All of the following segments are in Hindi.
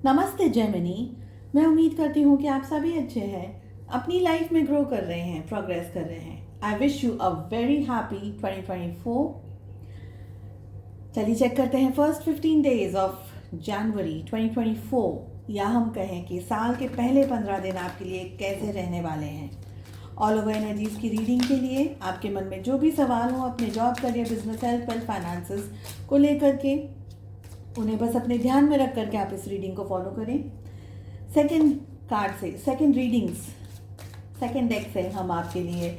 नमस्ते जेमिनी। मैं उम्मीद करती हूँ कि आप सभी अच्छे हैं, अपनी लाइफ में ग्रो कर रहे हैं, प्रोग्रेस कर रहे हैं। I wish you a very happy 2024। चलिए चेक करते हैं फर्स्ट 15 डेज ऑफ जनवरी 2024, या हम कहें कि साल के पहले 15 दिन आपके लिए कैसे रहने वाले हैं। ऑल ओवर एनर्जीज की रीडिंग के लिए आपके मन में जो भी सवाल हो अपने job, career, business, health, wealth, finances को लेकर के, उन्हें बस अपने ध्यान में रख करके आप इस रीडिंग को फॉलो करें। सेकंड कार्ड से, सेकंड रीडिंग्स, सेकंड डेक से हम आपके लिए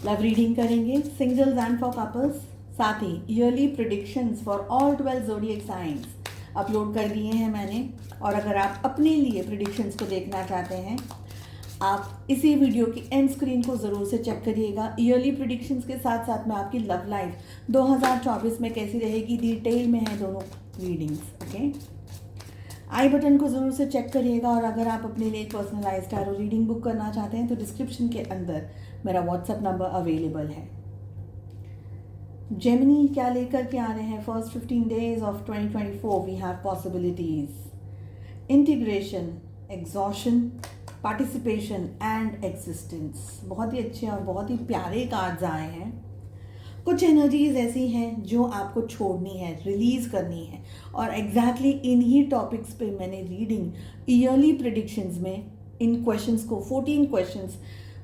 लव रीडिंग करेंगे, सिंगल्स एंड फॉर कपल्स। साथ ही yearly predictions for all 12 zodiac signs upload कर दिए हैं मैंने। और अगर आप अपने लिए प्रिडिक्शंस को देखना चाहते हैं, आप इसी वीडियो की एंड स्क्रीन को ज़रूर से चेक करिएगा। ईयरली प्रिडिक्शंस के साथ साथ में आपकी लव लाइफ 2024 में कैसी रहेगी, डिटेल में है दोनों रीडिंग्स। ओके, आई बटन को ज़रूर से चेक करिएगा। और अगर आप अपने लिए पर्सनलाइज्ड टैरो रीडिंग बुक करना चाहते हैं तो डिस्क्रिप्शन के अंदर मेरा व्हाट्सएप नंबर अवेलेबल है। जेमिनी क्या लेकर के आ रहे हैं first 15 days of 2024? We have possibilities, integration, exhaustion, participation and existence. बहुत ही अच्छे और बहुत ही प्यारे कार्ड्स आए हैं। कुछ एनर्जीज ऐसी हैं जो आपको छोड़नी है, रिलीज करनी है, और एग्जैक्टली इन्हीं टॉपिक्स पे मैंने रीडिंग ईयरली प्रेडिक्शंस में इन क्वेश्चंस को, 14 क्वेश्चंस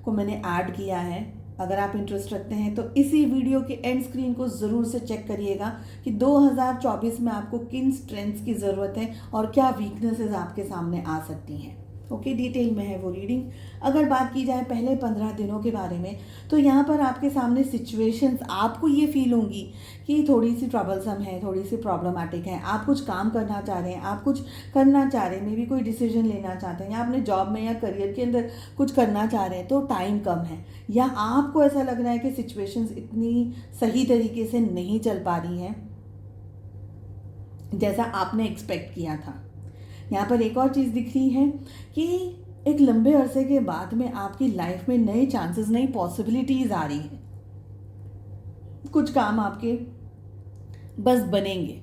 को मैंने ऐड किया है। अगर आप इंटरेस्ट रखते हैं तो इसी वीडियो के एंड स्क्रीन को ज़रूर से चेक करिएगा कि 2024 में आपको किन स्ट्रेंथ्स की ज़रूरत है और क्या वीकनेसेस आपके सामने आ सकती हैं। ओके, डिटेल में है वो रीडिंग। अगर बात की जाए पहले 15 दिनों के बारे में, तो यहाँ पर आपके सामने सिचुएशंस आपको ये फील होंगी कि थोड़ी सी ट्रबलसम है, थोड़ी सी प्रॉब्लमेटिक है। आप कुछ काम करना चाह रहे हैं, आप कुछ करना चाह रहे हैं, मे बी कोई डिसीजन लेना चाहते हैं, या अपने जॉब में या करियर के अंदर कुछ करना चाह रहे हैं तो टाइम कम है, या आपको ऐसा लग रहा है कि सिचुएशंस इतनी सही तरीके से नहीं चल पा रही हैं जैसा आपने एक्सपेक्ट किया था। यहाँ पर एक और चीज़ दिख रही है कि एक लंबे अरसे के बाद में आपकी लाइफ में नए चांसेस, नई पॉसिबिलिटीज आ रही हैं। कुछ काम आपके बस बनेंगे,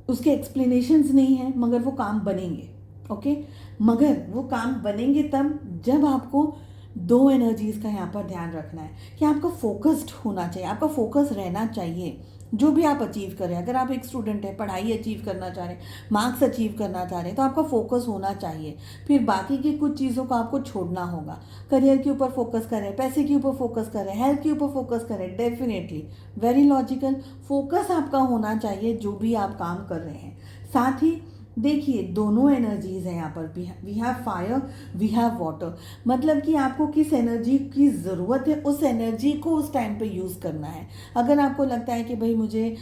उसके एक्सप्लेनेशंस नहीं है, मगर वो काम बनेंगे। ओके, मगर वो काम बनेंगे तब जब आपको दो एनर्जीज का यहाँ पर ध्यान रखना है कि आपका फोकस्ड होना चाहिए, आपका फोकस रहना चाहिए जो भी आप अचीव करें। अगर आप एक स्टूडेंट हैं, पढ़ाई अचीव करना चाह रहे हैं, मार्क्स अचीव करना चाह रहे हैं, तो आपका फोकस होना चाहिए। फिर बाकी की कुछ चीज़ों को आपको छोड़ना होगा। करियर के ऊपर फोकस करें, पैसे के ऊपर फोकस करें, हेल्थ के ऊपर फोकस करें, डेफिनेटली वेरी लॉजिकल। फोकस आपका होना चाहिए जो भी आप काम कर रहे हैं। साथ ही देखिए, दोनों एनर्जीज हैं यहाँ पर। We have fire, we have water. मतलब कि आपको किस एनर्जी की ज़रूरत है, उस एनर्जी को उस टाइम पे यूज़ करना है। अगर आपको लगता है कि भाई मुझे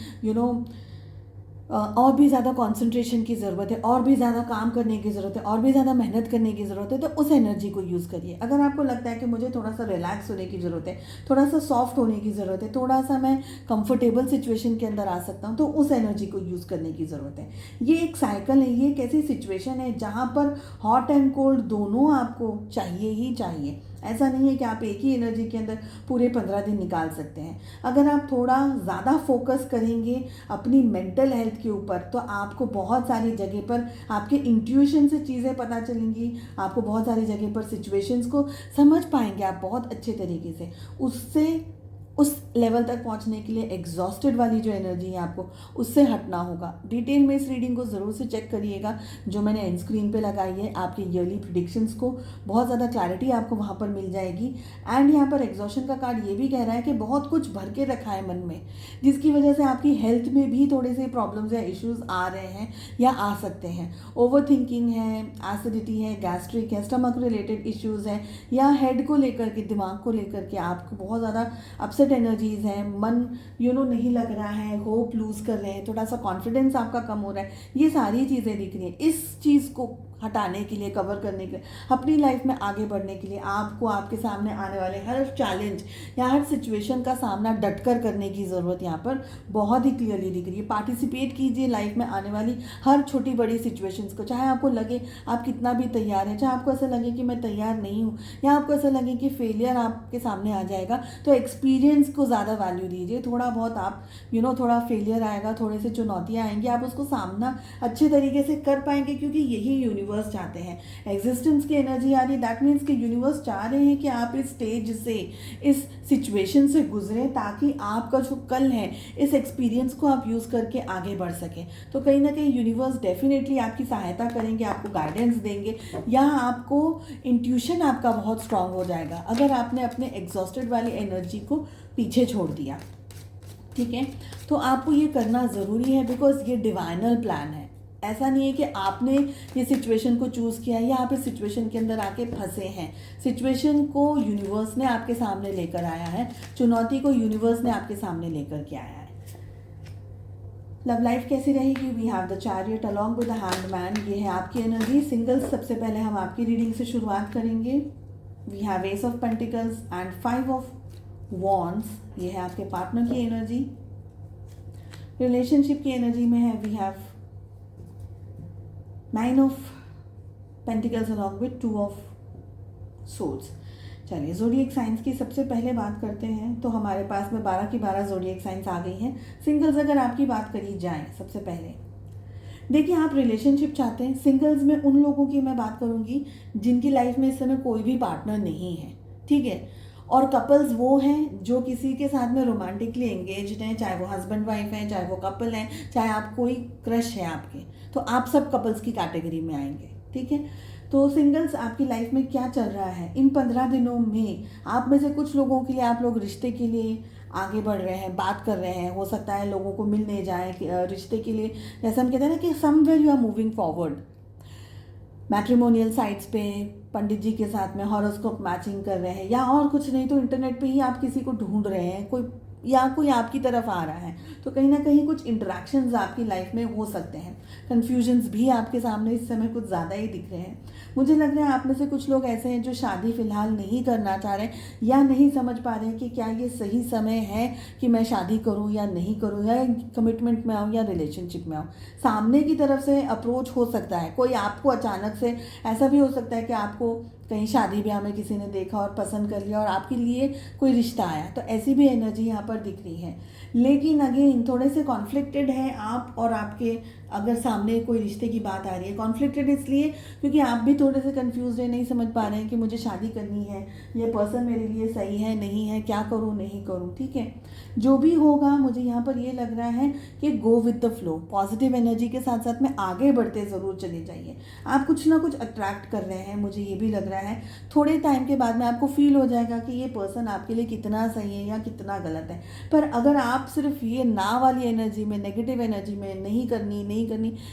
और भी ज़्यादा कंसंट्रेशन की ज़रूरत है, और भी ज़्यादा काम करने की ज़रूरत है, और भी ज़्यादा मेहनत करने की ज़रूरत है, तो उस एनर्जी को यूज़ करिए। अगर आपको लगता है कि मुझे थोड़ा सा रिलैक्स होने की ज़रूरत है, थोड़ा सा सॉफ्ट होने की ज़रूरत है, थोड़ा सा मैं कंफर्टेबल सिचुएशन के अंदर आ सकता हूँ, तो उस एनर्जी को यूज़ करने की ज़रूरत है। ये एक साइकिल है, ये एक ऐसी सिचुएशन है जहाँ पर हॉट एंड कोल्ड दोनों आपको चाहिए ही चाहिए। ऐसा नहीं है कि आप एक ही एनर्जी के अंदर पूरे 15 दिन निकाल सकते हैं। अगर आप थोड़ा ज़्यादा फोकस करेंगे अपनी मेंटल हेल्थ के ऊपर, तो आपको बहुत सारी जगह पर आपके इंट्यूशन से चीज़ें पता चलेंगी, आपको बहुत सारी जगह पर सिचुएशंस को समझ पाएंगे आप बहुत अच्छे तरीके से। उससे उस लेवल तक पहुंचने के लिए एग्जॉस्टेड वाली जो एनर्जी है आपको उससे हटना होगा। डिटेल में इस रीडिंग को ज़रूर से चेक करिएगा जो मैंने एंड स्क्रीन पे लगाई है। आपके ईयरली प्रिडिक्शंस को बहुत ज़्यादा क्लैरिटी आपको वहाँ पर मिल जाएगी। एंड यहाँ पर एग्जॉशन का कार्ड ये भी कह रहा है कि बहुत कुछ भर के रखा है मन में, जिसकी वजह से आपकी हेल्थ में भी थोड़े से प्रॉब्लम्स या इश्यूज़ आ रहे हैं या आ सकते हैं। ओवर थिंकिंग है, एसिडिटी है, गैस्ट्रिक है, स्टमक रिलेटेड इश्यूज़ हैं, या हेड को लेकर के, दिमाग को लेकर के आपको बहुत ज़्यादा अपसेट एनर्जीज है, मन नहीं लग रहा है, होप लूज कर रहे हैं, थोड़ा सा कॉन्फिडेंस आपका कम हो रहा है। ये सारी चीज़ें दिख रही हैं। इस चीज़ को हटाने के लिए, कवर करने के लिए, अपनी लाइफ में आगे बढ़ने के लिए आपको आपके सामने आने वाले हर चैलेंज या हर सिचुएशन का सामना डटकर करने की ज़रूरत यहाँ पर बहुत ही क्लियरली दिख रही है। पार्टिसिपेट कीजिए लाइफ में आने वाली हर छोटी बड़ी सिचुएशंस को, चाहे आपको लगे आप कितना भी तैयार है, चाहे आपको ऐसा लगे कि मैं तैयार नहीं हूँ, या आपको ऐसा लगे कि फेलियर आपके सामने आ जाएगा, तो एक्सपीरियंस एक्सपीरियंस को ज़्यादा वैल्यू दीजिए। थोड़ा बहुत आप थोड़ा फेलियर आएगा, थोड़े से चुनौतियाँ आएंगी, आप उसको सामना अच्छे तरीके से कर पाएंगे, क्योंकि यही यूनिवर्स चाहते हैं। एग्जिस्टेंस की एनर्जी आ रही है, दैट मीन्स कि यूनिवर्स चाह रहे हैं कि आप इस स्टेज से, इस सिचुएशन से गुजरें, ताकि आपका जो कल है इस एक्सपीरियंस को आप यूज़ करके आगे बढ़ सकें। तो कहीं ना कहीं यूनिवर्स डेफिनेटली आपकी सहायता करेंगे, आपको गाइडेंस देंगे, या आपको इंट्यूशन आपका बहुत स्ट्रांग हो जाएगा अगर आपने अपने एग्जॉस्टेड वाली एनर्जी को पीछे छोड़ दिया। ठीक है, तो आपको ये करना ज़रूरी है, बिकॉज ये डिवाइनल प्लान है। ऐसा नहीं है कि आपने ये सिचुएशन को चूज़ किया या आप इस सिचुएशन के अंदर आके फंसे हैं। सिचुएशन को यूनिवर्स ने आपके सामने लेकर आया है, चुनौती को यूनिवर्स ने आपके सामने लेकर के आया है। लव लाइफ कैसी रहेगी? We have the chariot along with the hanged man. ये है आपकी एनर्जी। सिंगल्स सबसे पहले हम आपकी रीडिंग से शुरुआत करेंगे। We have ace of pentacles and 5 of wands. ये है आपके पार्टनर की एनर्जी। रिलेशनशिप की एनर्जी में है we have 9 of pentacles along with 2 of swords. चलिए ज़ोडिएक साइंस की सबसे पहले बात करते हैं। तो हमारे पास में 12 की 12 ज़ोडिएक साइंस आ गई हैं। सिंगल्स अगर आपकी बात करी जाए, सबसे पहले देखिए, आप रिलेशनशिप चाहते हैं। सिंगल्स में उन लोगों की मैं बात करूंगी जिनकी लाइफ में इस समय कोई भी पार्टनर नहीं है, ठीक है। और कपल्स वो हैं जो किसी के साथ में रोमांटिकली एंगेज्ड हैं, चाहे वो हस्बैंड वाइफ हैं, चाहे वो कपल हैं, चाहे आप कोई क्रश है आपके, तो आप सब कपल्स की कैटेगरी में आएंगे, ठीक है। तो सिंगल्स आपकी लाइफ में क्या चल रहा है इन 15 दिनों में? आप में से कुछ लोगों के लिए आप लोग रिश्ते के लिए आगे बढ़ रहे हैं, बात कर रहे हैं। हो सकता है लोगों को मिलने जाए रिश्ते के लिए, जैसे हम कहते हैं ना कि somewhere you are moving forward. Matrimonial sites पे पंडित जी के साथ में हॉरोस्कोप मैचिंग कर रहे हैं, या और कुछ नहीं तो इंटरनेट पे ही आप किसी को ढूंढ रहे हैं, कोई आपकी तरफ आ रहा है। तो कहीं ना कहीं कुछ इंटरेक्शंस आपकी लाइफ में हो सकते हैं। कन्फ्यूजन्स भी आपके सामने इस समय कुछ ज़्यादा ही दिख रहे हैं। मुझे लग रहा है आप में से कुछ लोग ऐसे हैं जो शादी फ़िलहाल नहीं करना चाह रहे, या नहीं समझ पा रहे हैं कि क्या ये सही समय है कि मैं शादी करूं या नहीं करूं, या कमिटमेंट में आऊं या रिलेशनशिप में आऊं। सामने की तरफ से अप्रोच हो सकता है, कोई आपको अचानक से, ऐसा भी हो सकता है कि आपको कहीं शादी ब्याह में किसी ने देखा और पसंद कर लिया और आपके लिए कोई रिश्ता आया, तो ऐसी भी एनर्जी यहाँ पर दिख रही है। लेकिन अगेन थोड़े से कॉन्फ्लिक्टेड है आप और आपके, अगर सामने कोई रिश्ते की बात आ रही है। कॉन्फ्लिक्टेड इसलिए क्योंकि आप भी थोड़े से कंफ्यूज है, नहीं समझ पा रहे हैं कि मुझे शादी करनी है, ये पर्सन मेरे लिए सही है नहीं है, क्या करूँ नहीं करूँ, ठीक है। जो भी होगा, मुझे यहाँ पर ये लग रहा है कि go with the flow, positive energy के साथ साथ में आगे बढ़ते ज़रूर चले जाइए। आप कुछ ना कुछ अट्रैक्ट कर रहे हैं, मुझे ये भी लग रहा है। थोड़े टाइम के बाद में आपको फील हो जाएगा कि ये पर्सन आपके लिए कितना सही है या कितना गलत है। पर अगर आप सिर्फ ये ना वाली एनर्जी में, नेगेटिव एनर्जी में, नहीं करनी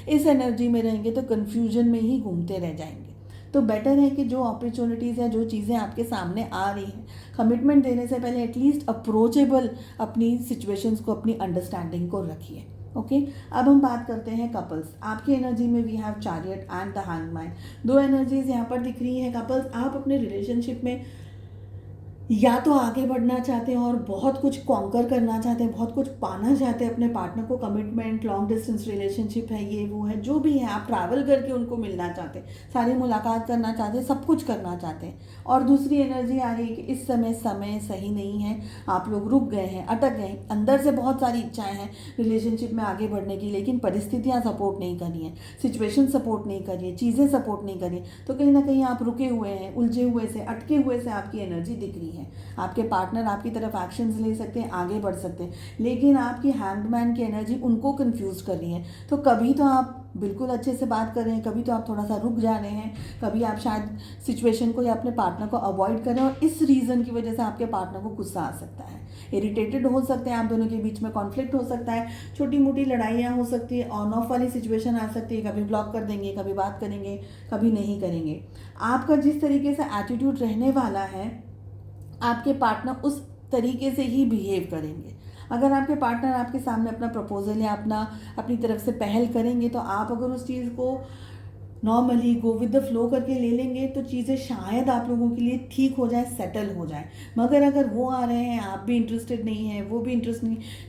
इस एनर्जी में रहेंगे तो कन्फ्यूजन में ही घूमते रह जाएंगे। तो बेटर है कि जो अपॉर्चुनिटीज़ या जो चीज़ें आपके सामने आ रही हैं, कमिटमेंट देने से पहले एटलीस्ट अप्रोचेबल अपनी सिचुएशंस को, अपनी अंडरस्टैंडिंग को रखिए। ओके, अब हम बात करते हैं कपल्स। आपकी एनर्जी में we have chariot and the hangman. दो एनर्जीज यहाँ पर दिख रही हैं। कपल्स, आप अपने रिलेशनशिप में या तो आगे बढ़ना चाहते हैं और बहुत कुछ कॉन्कर करना चाहते हैं, बहुत कुछ पाना चाहते हैं अपने पार्टनर को, कमिटमेंट, लॉन्ग डिस्टेंस रिलेशनशिप है, ये वो है, जो भी है, आप ट्रैवल करके उनको मिलना चाहते हैं, सारी मुलाकात करना चाहते हैं, सब कुछ करना चाहते हैं। और दूसरी एनर्जी आ रही है कि इस समय सही नहीं है, आप लोग रुक गए हैं, अटक गए हैं। अंदर से बहुत सारी इच्छाएं हैं रिलेशनशिप में आगे बढ़ने की, लेकिन परिस्थितियाँ सपोर्ट नहीं कर रही हैं, सिचुएशन सपोर्ट नहीं कर रही है, चीज़ें सपोर्ट नहीं कर रही। तो कहीं ना कहीं आप रुके हुए हैं, उलझे हुए से, अटके हुए से आपकी एनर्जी दिख रही है। आपके पार्टनर आपकी तरफ एक्शंस ले सकते हैं, आगे बढ़ सकते हैं, लेकिन आपकी हैंगमैन की एनर्जी उनको कंफ्यूज कर रही है। तो कभी तो आप बिल्कुल अच्छे से बात कर रहे हैं, कभी तो आप थोड़ा सा रुक जा रहे हैं, कभी आप शायद सिचुएशन को या अपने पार्टनर को अवॉइड कर रहे हैं, और इस रीज़न की वजह से आपके पार्टनर को गुस्सा आ सकता है, इरिटेटेड हो सकते हैं, आप दोनों के बीच में कॉन्फ्लिक्ट हो सकता है, छोटी मोटी लड़ाइयाँ हो सकती है, ऑन ऑफ वाली सिचुएशन आ सकती है, कभी ब्लॉक कर देंगे, कभी बात करेंगे, कभी नहीं करेंगे। आपका जिस तरीके से एटीट्यूड रहने वाला है, आपके पार्टनर उस तरीके से ही बिहेव करेंगे। अगर आपके पार्टनर आपके सामने अपना प्रपोजल या अपनी तरफ से पहल करेंगे, तो आप अगर उस चीज़ को normally go with the flow करके ले लेंगे तो चीज़ें शायद आप लोगों के लिए ठीक हो जाए, सेटल हो जाए। मगर अगर वो आ रहे हैं, आप भी इंटरेस्टेड नहीं है, वो भी इंटरेस्ट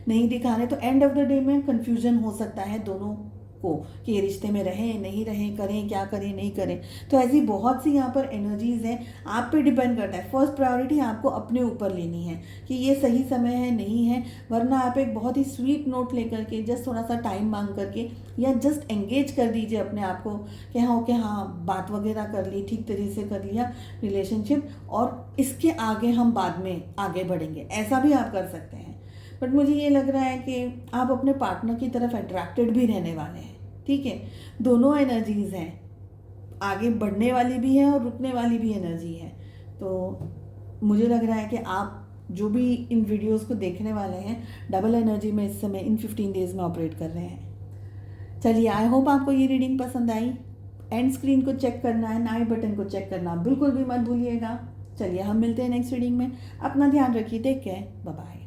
नहीं दिखा रहे, तो एंड ऑफ द डे में कन्फ्यूजन हो सकता है दोनों को कि ये रिश्ते में रहें नहीं रहें, करें क्या करें नहीं करें। तो ऐसी बहुत सी यहाँ पर एनर्जीज़ हैं, आप पे डिपेंड करता है। फर्स्ट प्रायोरिटी आपको अपने ऊपर लेनी है कि ये सही समय है नहीं है, वरना आप एक बहुत ही स्वीट नोट लेकर के जस्ट थोड़ा सा टाइम मांग करके या जस्ट एंगेज कर दीजिए अपने आप को कि हाँ ओके हाँ बात वगैरह कर ली, ठीक तरीके से कर लिया रिलेशनशिप, और इसके आगे हम बाद में आगे बढ़ेंगे, ऐसा भी आप कर सकते हैं। बट मुझे ये लग रहा है कि आप अपने पार्टनर की तरफ अट्रैक्टेड भी रहने वाले हैं, ठीक है। दोनों एनर्जीज़ हैं, आगे बढ़ने वाली भी है और रुकने वाली भी एनर्जी है। तो मुझे लग रहा है कि आप जो भी इन वीडियोस को देखने वाले हैं, डबल एनर्जी में इस समय इन 15 डेज में ऑपरेट कर रहे हैं। चलिए, आई होप आपको ये रीडिंग पसंद आई। एंड स्क्रीन को चेक करना है, नाइट बटन को चेक करना बिल्कुल भी मत भूलिएगा। चलिए, हम मिलते हैं नेक्स्ट रीडिंग में। अपना ध्यान रखिए, टेक केयर, बाय बाय।